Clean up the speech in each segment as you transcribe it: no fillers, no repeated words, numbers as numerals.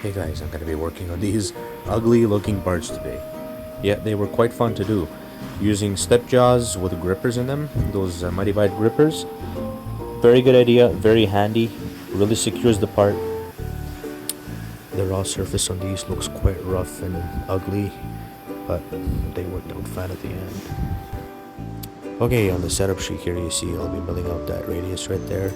Hey guys, I'm going to be working on these ugly looking parts today. Yeah, they were quite fun to do. Using step jaws with grippers in them, those modified grippers. Very good idea, very handy, really secures the part. The raw surface on these looks quite rough and ugly, but they worked out fine at the end. Okay, on the setup sheet here you see I'll be milling out that radius right there,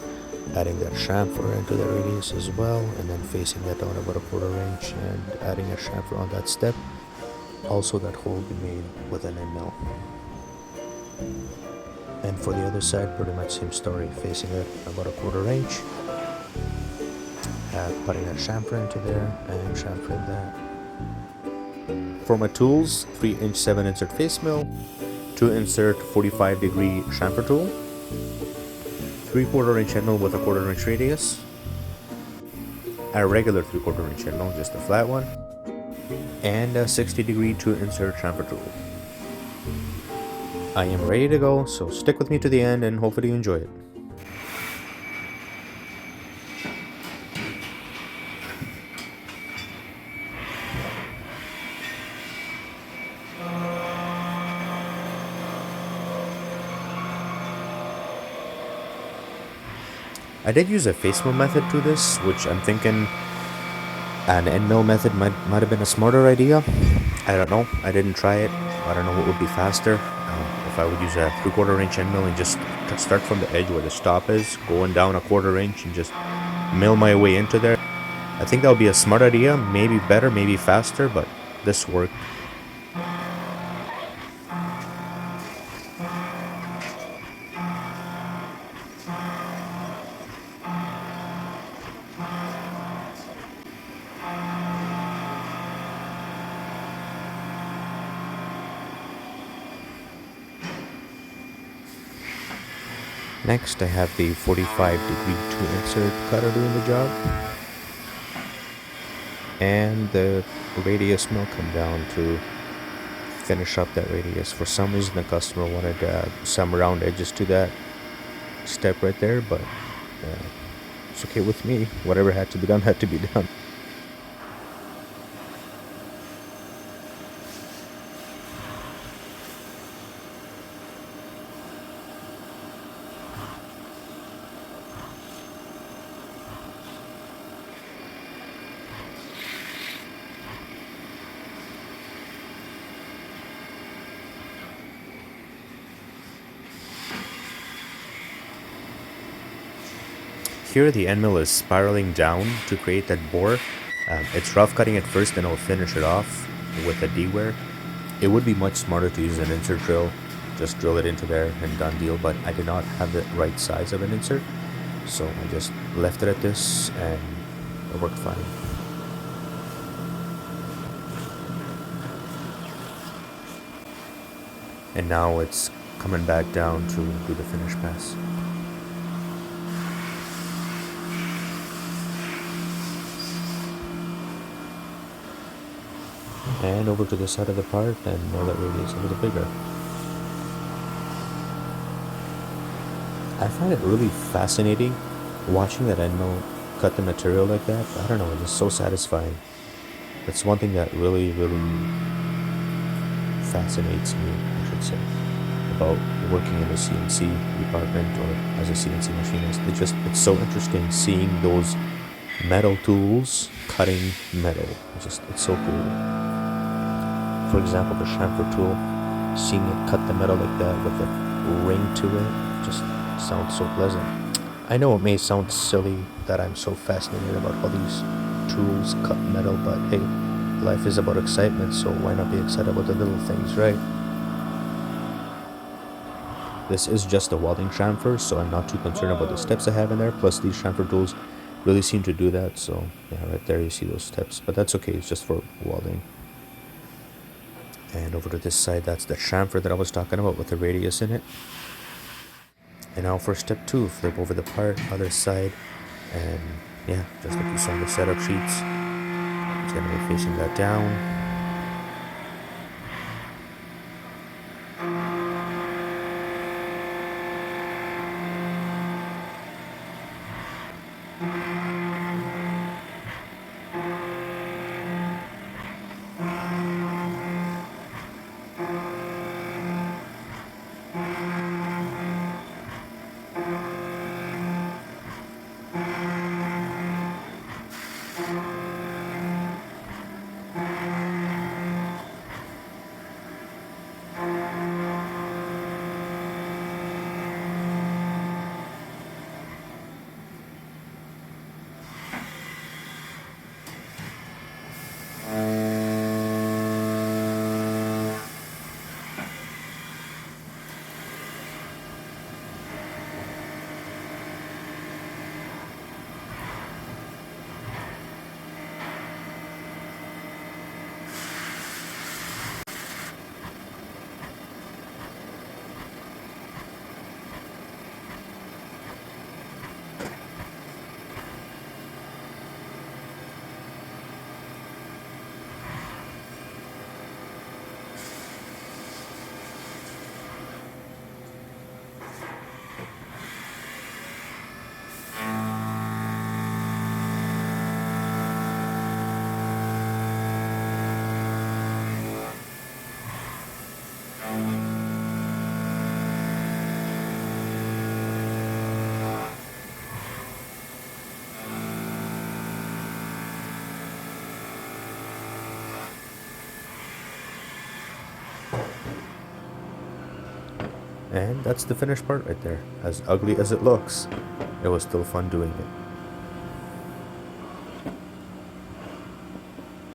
adding that chamfer into the radius as well, and then facing that down about a 1/4 inch and adding a chamfer on that step. Also that hole will be made with an end mill. And for the other side, pretty much same story, facing it about a 1/4 inch, putting a chamfer into there and chamfering that. For my tools, 3" 7 insert face mill, 2 insert 45-degree chamfer tool, 3/4 inch end mill with a 1/4 inch radius, a regular 3/4 inch end mill, just a flat one, and a 60-degree 2 insert chamfer tool. I am ready to go, so stick with me to the end and hopefully you enjoy it. I did use a face mill method to this, which I'm thinking an end mill method might have been a smarter idea. I don't know. I didn't try it. I don't know what would be faster. If I would use a 3/4 inch end mill and just start from the edge where the stop is, going down a 1/4 inch and just mill my way into there. I think that would be a smart idea. Maybe better, maybe faster, but this worked. Next, I have the 45-degree 2 insert cutter doing the job, and the radius mill come down to finish up that radius. For some reason, the customer wanted some round edges to that step right there, but it's okay with me. Whatever had to be done had to be done. Here the end mill is spiraling down to create that bore. It's rough cutting at first, then I'll finish it off with a D-wear. It would be much smarter to use an insert drill, just drill it into there and done deal, but I did not have the right size of an insert, so I just left it at this and it worked fine. And now it's coming back down to do the finish pass. And over to the side of the part, and now that radius a little bigger. I find it really fascinating watching that end mill cut the material like that. I don't know, it's just so satisfying. That's one thing that really fascinates me, I should say, about working in the CNC department or as a CNC machinist. It's so interesting seeing those metal tools cutting metal. It's so cool. For example, the chamfer tool, seeing it cut the metal like that with a ring to it just sounds so pleasant. I know it may sound silly that I'm so fascinated about how these tools cut metal, but hey, life is about excitement, so why not be excited about the little things, right? This is just a welding chamfer, so I'm not too concerned about the steps I have in there, plus these chamfer tools really seem to do that, so yeah, right there you see those steps, but that's okay, it's just for welding. And over to this side, that's the chamfer that I was talking about with the radius in it. And now for step 2, flip over the part, other side, and yeah, just like you saw in the setup sheets, it's gonna be facing that down. And that's the finished part right there. As ugly as it looks, it was still fun doing it.